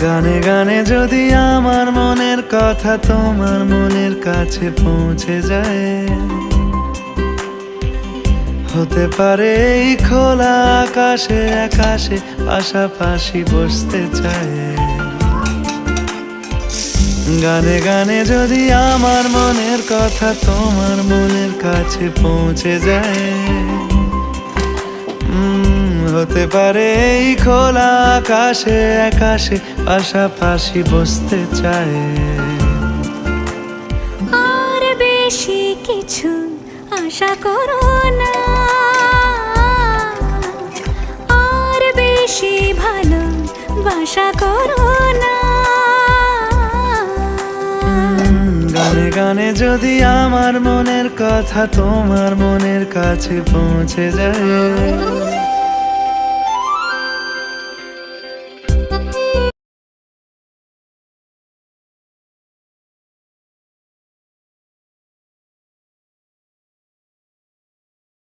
গানে গানে যদি আমার মনের কথা তোমার মনের কাছে পৌঁছে যায়, হতে পারে এই খোলা আকাশে আকাশে পাশাপাশি বসতে চায়। গানে গানে যদি আমার মনের কথা তোমার মনের কাছে পৌঁছে যায়, হতে পারে এই খোলা আকাশে আকাশে পাশাপাশি বসতে চায়। আর বেশি কিছু আশা করো না, আর বেশি ভালোবাসা করো না। গানে গানে যদি আমার মনের কথা তোমার মনের কাছে পৌঁছে যায়,